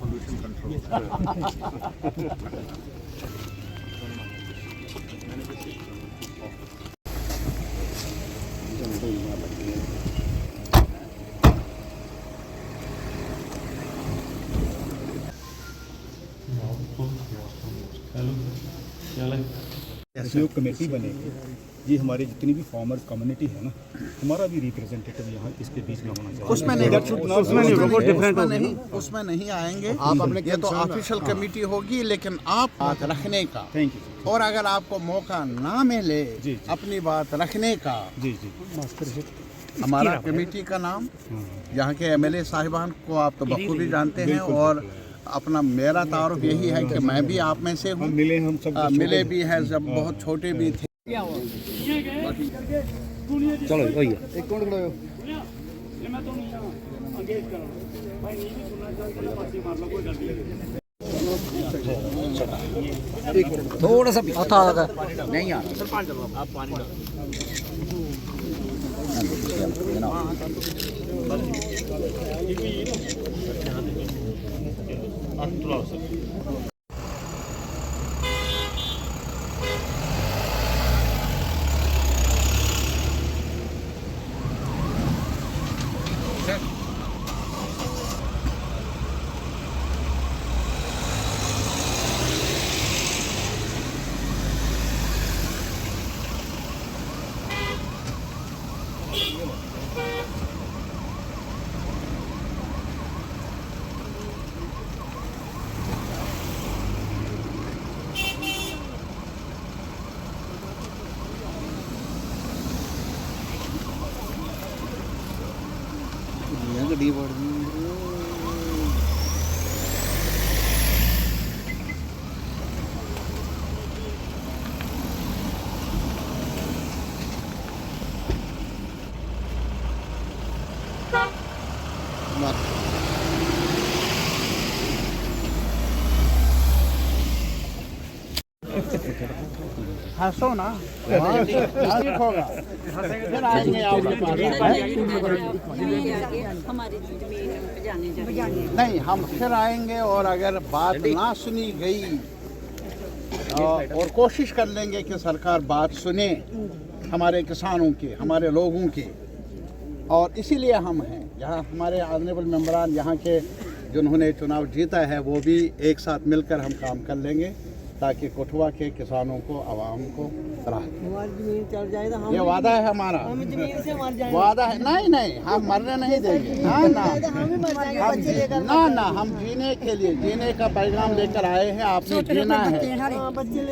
pollution control. सहयोग committee बनेगी जी। हमारी जितनी भी फार्मर्स कम्युनिटी है ना, हमारा भी रिप्रेजेंटेटिव यहाँ इसके बीच में होना चाहिए। उसमें नहीं आएंगे आप अपने, ये तो ऑफिशियल कमेटी होगी, लेकिन आप बात रखने का, थैंक यू। और अगर आपको मौका ना मिले अपनी बात रखने का, जी जी, हमारा कमेटी का नाम, यहाँ के एमएलए साहिबान को आप तो बखूबी जानते हैं, और अपना मेरा तारुफ यही है कि मैं भी आप में से हूँ, मिले भी हैं जब बहुत छोटे भी थे। चलो भैया एक कौन खड़ा हो थोड़ा सा पता लगा नहीं आ रहा, आप पानी गड्डी बढ़ गई। हंसो ना, ठीक होगा, फिर आएंगे नहीं, हम फिर आएंगे, और अगर बात ना सुनी गई और कोशिश कर लेंगे कि सरकार बात सुने हमारे किसानों की, हमारे लोगों की, और इसीलिए हम हैं यहाँ। हमारे ऑनरेबल मेंबरान यहाँ के जिन्होंने चुनाव जीता है, वो भी एक साथ मिलकर हम काम कर लेंगे ताकि कठुआ के किसानों को, आवाम को राहत। ये वादा है हमारा, वादा है। नहीं नहीं, हम मरने नहीं देंगे, ना ना ना, हम जीने के लिए, जीने का पैगाम लेकर आए हैं। आपने जीना है,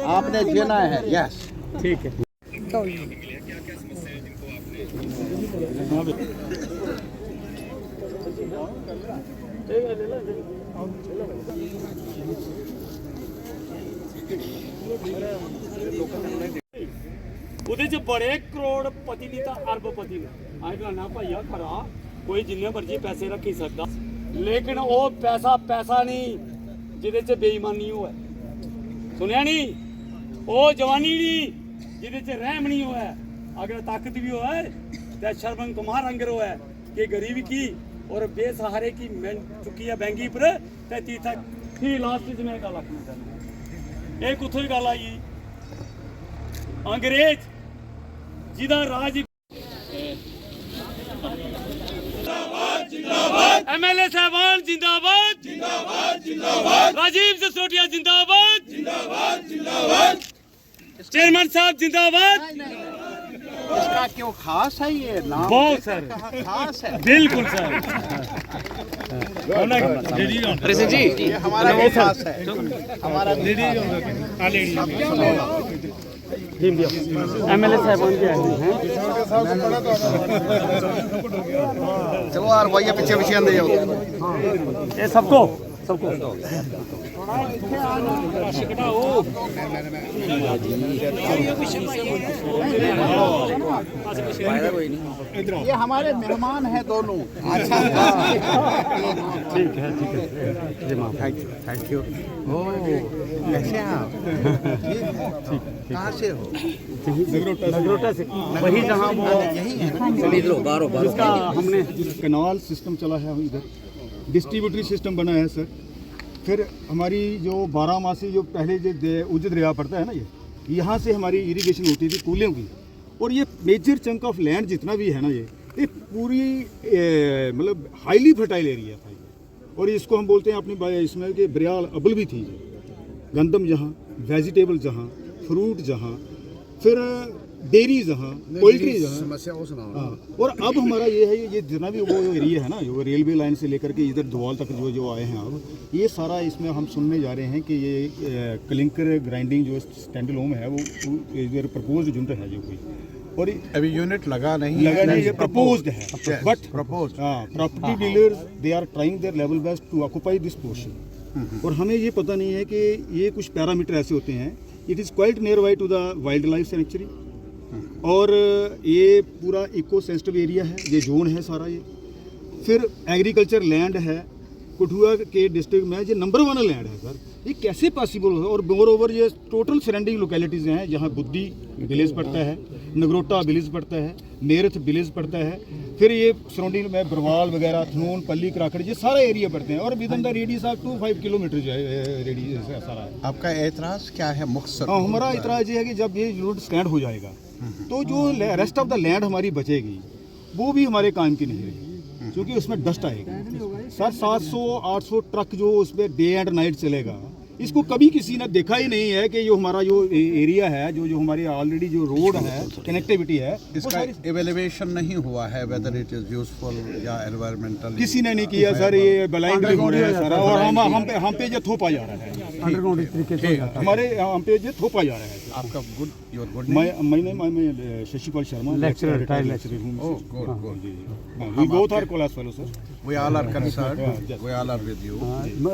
आपने जीना है। यस, ठीक है। ਉਹਦੇ ਚ ਬੜੇ ਕਰੋੜਪਤੀ ਨਹੀਂ ਤਾਂ ਅਰਬਪਤੀ ਨੇ ਅੱਜ ਨਾ ਭਾਈਆ ਖਰਾ ਕੋਈ ਜਿੰਨੇ ਮਰਜ਼ੀ ਪੈਸੇ ਰੱਖੀ ਸਕਦਾ, ਲੇਕਿਨ ਉਹ ਪੈਸਾ ਨਹੀਂ ਜਿਹਦੇ ਚ ਬੇਈਮਾਨੀ ਹੋਵੇ। ਸੁਣਿਆ ਨਹੀਂ, ਉਹ ਜਵਾਨੀ ਨਹੀਂ ਜਿਹਦੇ ਚ ਰਹਿਮ ਨਹੀਂ ਹੋਵੇ। ਅਗਰ ਤਾਕਤ ਵੀ ਹੋਵੇ ਤੇ ਸ਼ਰਮਨ ਕੁਮਾਰ ਅੰਗਰ ਹੋਵੇ ਕਿ ਗਰੀਬੀ ਕੀ और बेसहारे की चुकी है बैंगी पर ते तीथा ही लास्ट च मैं गल आखना चाहना। एक उत्थों ही गल आई, अंग्रेज जिदा राज एमएलए साहबान जिंदाबाद जिंदाबाद जिंदाबाद, राजीव सिसोदिया जिंदाबाद जिंदाबाद जिंदाबाद, चेयरमैन साहब जिंदाबाद। इसका क्यों खास है ये नाम? बहुत सर खास है, बिल्कुल सर। जी ये हमारा भी खास है, हमारा एमएलए साहबान के हैं। चलो यार भैया पीछे पीछे आंदे जाओ। ये सबको सबको फायदा कोई नहीं। ये हमारे मेहमान हैं दोनों। ठीक है थैंक यू कैसे हैं आप? कहाँ से हो? नगरोटा से वही जहाँ वो यही है ना? इधर हो, बाहर हो, बाहर हो। जिसका हमने कनाल सिस्टम चला है इधर, डिस्ट्रीब्यूटरी सिस्टम बना है सर। फिर हमारी जो बारामासी जो पहले जो उज दरिया पड़ता है ना, ये यहाँ से हमारी इरिगेशन होती थी कूलियों की। और ये मेजर चंक ऑफ लैंड जितना भी है ना, ये पूरी मतलब हाईली फर्टाइल एरिया था ये। और इसको हम बोलते हैं अपनी इसमें कि बरियाल अबल भी थी, गंदम जहाँ, वेजिटेबल जहाँ, फ्रूट जहाँ, फिर डेयरी जहाँ, पोल्ट्री जहाँ, समस्या वो सुनाओ। हाँ। और अब हमारा ये है, ये जितना भी वो एरिया है ना, जो रेलवे लाइन से लेकर के इधर धुआल तक जो आए हैं, अब ये सारा इसमें हम सुनने जा रहे हैं कि ये क्लिंकर ग्राइंडिंग जो स्टैंड लोम है वो इधर प्रपोज यूनिट है जो कोई, और अभी यूनिट लगा नहीं ये प्रपोज्ड है, but propose property dealers they are trying their level best to occupy this portion. और हमें ये पता नहीं है कि ये कुछ पैरामीटर ऐसे होते हैं, it is quite near by two the wild life sanctuary, और ये पूरा इको सेंसिटिव एरिया है, ये जोन है सारा ये। फिर एग्रीकल्चर लैंड है, कठुआ के डिस्ट्रिक्ट में ये नंबर 1 लैंड है सर। ये कैसे पॉसिबल है? और मोर ओवर ये टोटल सराउंडिंग लोकेलिटीज़ हैं, जहाँ बुद्धि विलेज पड़ता है, नगरोटा विलेज पड़ता है, मेरठ विलेज पड़ता है, फिर ये सराउंडिंग में बरवाल वगैरह, थनून, पल्ली, कराकड़, ये सारे एरिया पड़ते हैं। और with in the radius of 25 kilometre जो है रेडियस सारा है। आपका एतराज़ क्या है मुख्तसर? हाँ, हमारा इतराज़ ये है कि जब ये यूनिट स्टैंड हो जाएगा तो जो रेस्ट ऑफ द लैंड हमारी बचेगी वो भी हमारे काम की नहीं रहेगी, क्योंकि उसमें डस्ट आएगी सर। 700-800 ट्रक जो उसमें डे एंड नाइट चलेगा, इसको कभी किसी ने देखा ही नहीं है कि जो हमारा जो एरिया है, जो हमारी ऑलरेडी जो रोड है, कनेक्टिविटी है, इसका एवेल्युएशन नहीं हुआ है वेदर इट इज यूजफुल या एनवायरमेंटल। किसी ने नहीं किया सर। ये ब्लाइंडली हो रहा है सर, और हम पे जो थोपा जा रहा है, अंडरग्राउंड इस तरीके से हमारे हम पे जो थोपा जा रहा है। आपका गुड योर गुड मैं शशिपाल शर्मा, लेक्चरर हूं। We both are class fellows, sir. We all are concerned. We all are with you.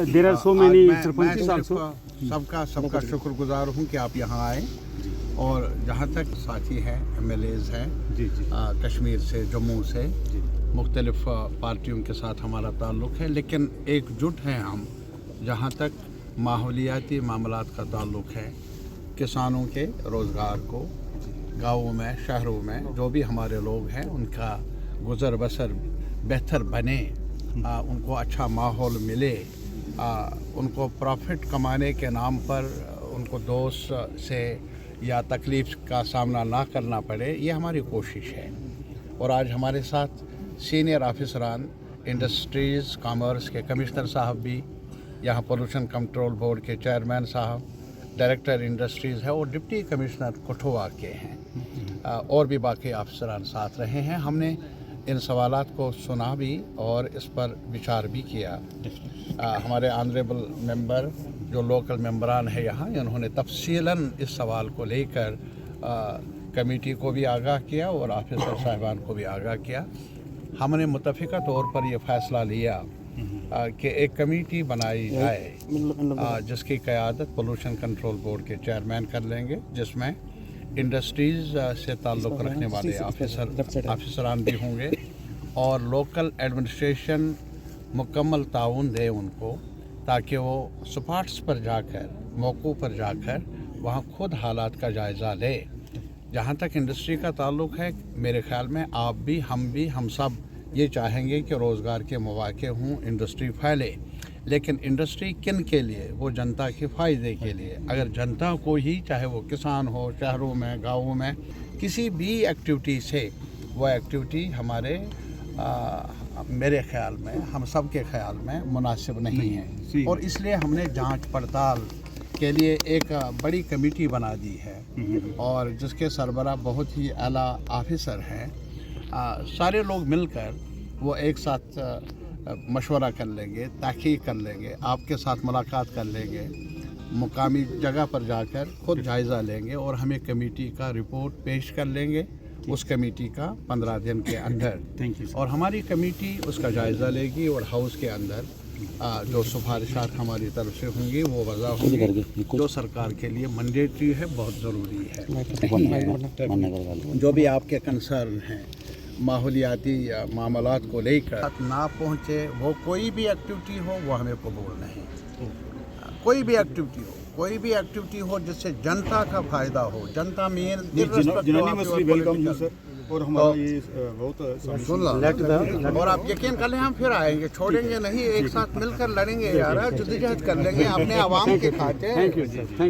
There are so many मैं surpanches also. सबका शुक्रगुजार हूँ कि आप यहाँ आए। और जहाँ तक साथी हैं, MLAs हैं, कश्मीर से, जम्मू से, मुख्तलिफ पार्टियों के साथ हमारा ताल्लुक़ है, लेकिन एकजुट हैं हम जहाँ तक माहौलियाती मामलात का ताल्लुक़ है। किसानों के रोज़गार को, गाँवों में, शहरों में जो भी हमारे लोग हैं उनका गुज़र बसर बेहतर बने, उनको अच्छा माहौल मिले, उनको प्रॉफिट कमाने के नाम पर उनको दोस्त से या तकलीफ़ का सामना ना करना पड़े, ये हमारी कोशिश है। और आज हमारे साथ सीनियर ऑफिसरान इंडस्ट्रीज़ कॉमर्स के कमिश्नर साहब भी, यहाँ पोल्यूशन कंट्रोल बोर्ड के चेयरमैन साहब, डायरेक्टर इंडस्ट्रीज़ है और डिप्टी कमिश्नर कठुआ के हैं, और भी बाकी अफसरान साथ रहे हैं। हमने इन सवालात को सुना भी और इस पर विचार भी किया। हमारे ऑनरेबल मेंबर जो लोकल मेंबरान है यहाँ, इन्होंने तफसीलन इस सवाल को लेकर कमेटी को भी आगाह किया और ऑफिसर साहिबान को भी आगाह किया। हमने मुतफ़िका तौर पर यह फ़ैसला लिया कि एक कमेटी बनाई जाए जिसकी क़यादत पोल्यूशन कंट्रोल बोर्ड के चेयरमैन कर लेंगे, जिसमें इंडस्ट्रीज़ से ताल्लुक़ रखने वाले ऑफिसरान भी होंगे और लोकल एडमिनिस्ट्रेशन मुकम्मल ताउन दे उनको, ताकि वो स्पॉट्स पर जाकर, मौक़ों पर जाकर वहाँ खुद हालात का जायज़ा ले। जहाँ तक इंडस्ट्री का ताल्लुक़ है, मेरे ख़्याल में आप भी, हम सब ये चाहेंगे कि रोज़गार के मौक़े हों, इंडस्ट्री फैले, लेकिन इंडस्ट्री किन के लिए? वो जनता के फ़ायदे के लिए। अगर जनता को ही, चाहे वो किसान हो, शहरों में, गाँवों में, किसी भी एक्टिविटी से, वो एक्टिविटी हमारे मेरे ख़्याल में, हम सब के ख़्याल में मुनासिब नहीं है। और इसलिए हमने जांच पड़ताल के लिए एक बड़ी कमेटी बना दी है और जिसके सरबराह बहुत ही आला ऑफिसर हैं। सारे लोग मिलकर वो एक साथ मशवरा कर लेंगे, तहक़ीक़ कर लेंगे, आपके साथ मुलाकात कर लेंगे, मुकामी जगह पर जाकर खुद जायज़ा लेंगे और हमें कमेटी का रिपोर्ट पेश कर लेंगे उस कमेटी का 15 दिन के अंदर। Thank you. और हमारी कमेटी उसका जायज़ा लेगी और हाउस के अंदर जो सिफारिशात हमारी तरफ से होंगी वो वज़ा होंगी, जो सरकार के लिए मैंडेटरी है, बहुत ज़रूरी है। जो भी आपके कंसर्न हैं माहौलियाती मामलात को लेकर ना पहुँचे, वो कोई भी एक्टिविटी हो वो हमें कबूल नहीं। कोई भी एक्टिविटी हो जिससे जनता का फ़ायदा हो, जनता मेन वेलकम यू सर, और हमारा ये बहुत और आप यकीन कर लें हम फिर आएंगे, छोड़ेंगे नहीं, एक साथ मिलकर लड़ेंगे यार, जद्दोजहद कर लेंगे अपने आवाम के खाते। Thank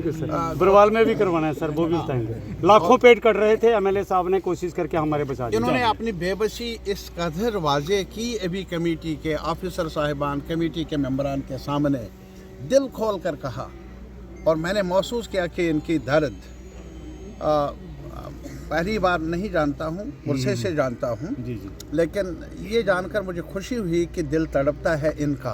you sir. बरवाल में भी करवाना है सर, वो भी बताएंगे। लाखों पेड़ कट रहे थे, एमएलए साहब ने कोशिश करके हमारे बचा दिया। इन्होंने अपनी बेबसी इस कदर वाजे की, अभी कमेटी के ऑफिसर साहिबान, कमेटी के मेंबरान के सामने दिल खोल कर कहा, और मैंने महसूस किया कि इनकी दर्द पहली बार नहीं जानता हूँ, उर्से से जानता हूँ, लेकिन ये जानकर मुझे खुशी हुई कि दिल तड़पता है इनका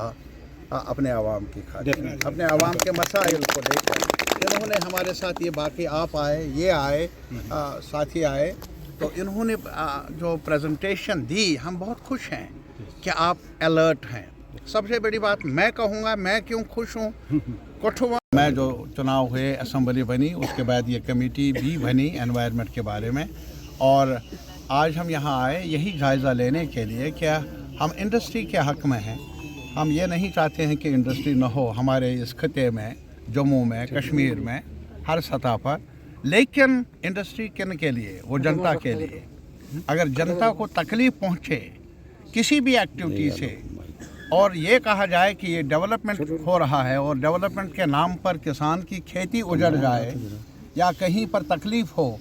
अपने आवाम की खातिर, अपने आवाम के मसाइल को लेकर। इन्होंने हमारे साथ ये बाकी आप आए, ये आए, साथी आए, तो इन्होंने जो प्रेजेंटेशन दी, हम बहुत खुश हैं कि आप अलर्ट हैं। सबसे बड़ी बात मैं कहूँगा, मैं क्यों खुश हूँ, कठुआ में जो चुनाव हुए, असम्बली बनी, उसके बाद ये कमेटी भी बनी एनवायरनमेंट के बारे में, और आज हम यहाँ आए यही जायज़ा लेने के लिए कि हम इंडस्ट्री के हक़ में हैं। हम ये नहीं चाहते हैं कि इंडस्ट्री न हो हमारे इस खत्े में, जम्मू में, कश्मीर में, हर सतह पर, लेकिन इंडस्ट्री किन के लिए, वो जनता के लिए। अगर जनता को तकलीफ़ पहुँचे किसी भी एक्टिविटी से, और ये कहा जाए कि ये डेवलपमेंट हो रहा है और डेवलपमेंट के नाम पर किसान की खेती उजड़ जाए या कहीं पर तकलीफ़ हो,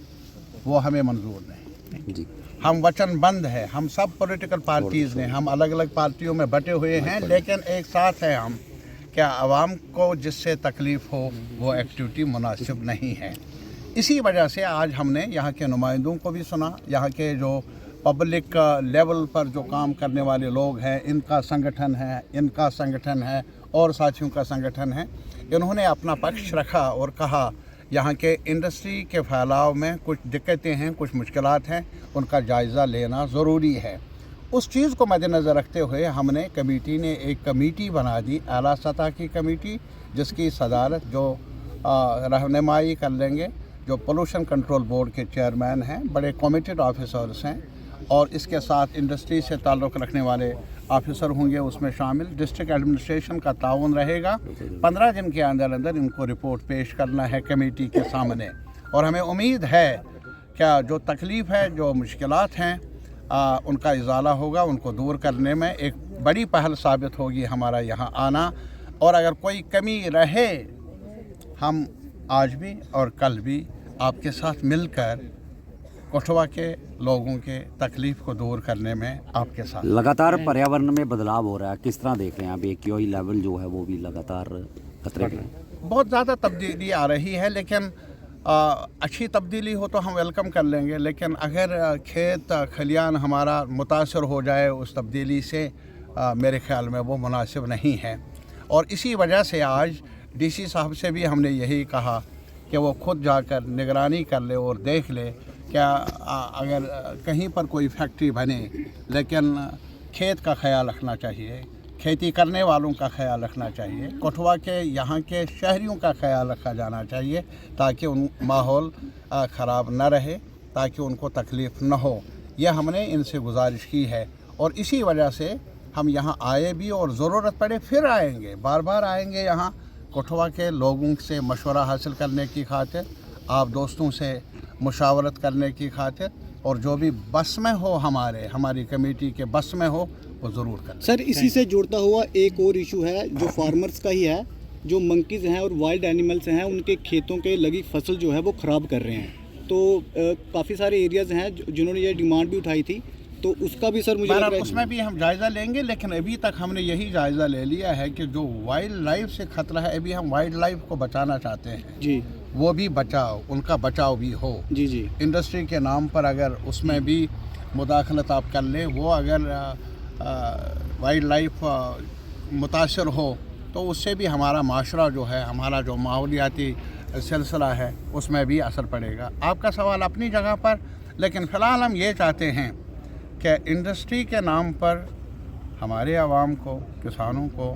वो हमें मंजूर नहीं। हम वचनबद्ध हैं, हम सब पॉलिटिकल पार्टीज़ ने, हम अलग अलग पार्टियों में बटे हुए हैं, लेकिन एक साथ हैं हम, क्या आवाम को जिससे तकलीफ़ हो वो एक्टिविटी मुनासिब नहीं है। इसी वजह से आज हमने यहाँ के नुमाइंदों को भी सुना, यहाँ के जो पब्लिक लेवल पर जो काम करने वाले लोग हैं, इनका संगठन है और साथियों का संगठन है, इन्होंने अपना पक्ष रखा और कहा यहाँ के इंडस्ट्री के फैलाव में कुछ दिक्कतें हैं, कुछ मुश्किलात हैं, उनका जायज़ा लेना ज़रूरी है। उस चीज़ को मद्देनज़र रखते हुए हमने कमेटी ने एक कमेटी बना दी, आला सतह की कमेटी, जिसकी सदारत जो रहनुमाई कर लेंगे जो पोल्यूशन कंट्रोल बोर्ड के चेयरमैन हैं, बड़े कमिटेड ऑफिसर्स हैं, और इसके साथ इंडस्ट्री से ताल्लुक़ रखने वाले ऑफिसर होंगे उसमें शामिल। डिस्ट्रिक्ट एडमिनिस्ट्रेशन का ताउन रहेगा। 15 दिन के अंदर अंदर इनको रिपोर्ट पेश करना है कमेटी के सामने, और हमें उम्मीद है क्या जो तकलीफ़ है, जो मुश्किलात हैं, उनका इजाला होगा, उनको दूर करने में एक बड़ी पहल साबित होगी हमारा यहाँ आना। और अगर कोई कमी रहे, हम आज भी और कल भी आपके साथ मिलकर कठुआ के लोगों के तकलीफ़ को दूर करने में आपके साथ। लगातार पर्यावरण में बदलाव हो रहा है, किस तरह देख रहे हैं आप? AQI लेवल जो है वो भी लगातार खतरे में, बहुत ज़्यादा तब्दीली आ रही है, लेकिन अच्छी तब्दीली हो तो हम वेलकम कर लेंगे, लेकिन अगर खेत खलियान हमारा मुतासर हो जाए उस तब्दीली से, मेरे ख़्याल में वो मुनासिब नहीं है। और इसी वजह से आज DC साहब से भी हमने यही कहा कि वो खुद जाकर निगरानी कर ले और देख ले क्या अगर कहीं पर कोई फैक्ट्री बने, लेकिन खेत का ख्याल रखना चाहिए, खेती करने वालों का ख्याल रखना चाहिए, कठुआ के यहाँ के शहरियों का ख्याल रखा जाना चाहिए, ताकि उन माहौल ख़राब न रहे, ताकि उनको तकलीफ़ न हो। यह हमने इनसे गुजारिश की है, और इसी वजह से हम यहाँ आए भी, और ज़रूरत पड़े फिर आएंगे, बार बार आएंगे यहाँ कठुआ के लोगों से मशवरा हासिल करने की खातिर, आप दोस्तों से मुशावरत करने की खातिर, और जो भी बस में हो हमारी कमेटी के बस में हो वो ज़रूर करें। सर, इसी से जुड़ता हुआ एक और इशू है जो फार्मर्स का ही है, जो मंकीज़ हैं और वाइल्ड एनिमल्स हैं, उनके खेतों के लगी फसल जो है वो ख़राब कर रहे हैं। तो काफ़ी सारे एरियाज़ हैं जिन्होंने ये डिमांड भी उठाई थी, तो उसका भी सर मुझे लग रहा है उसमें भी हम जायज़ा लेंगे, लेकिन अभी तक हमने यही जायज़ा ले लिया है कि जो वाइल्ड लाइफ से ख़तरा है, अभी हम वाइल्ड लाइफ को बचाना चाहते हैं जी, वो भी बचाओ, उनका बचाव भी हो जी। इंडस्ट्री के नाम पर अगर उसमें भी मुदाखलत आप कर लें, वो अगर वाइल्ड लाइफ मुतासर हो तो उससे भी हमारा माशरा जो है, हमारा जो माहौलियाती सिलसिला है, उसमें भी असर पड़ेगा। आपका सवाल अपनी जगह पर, लेकिन फ़िलहाल हम ये चाहते हैं कि इंडस्ट्री के नाम पर हमारे आवाम को, किसानों को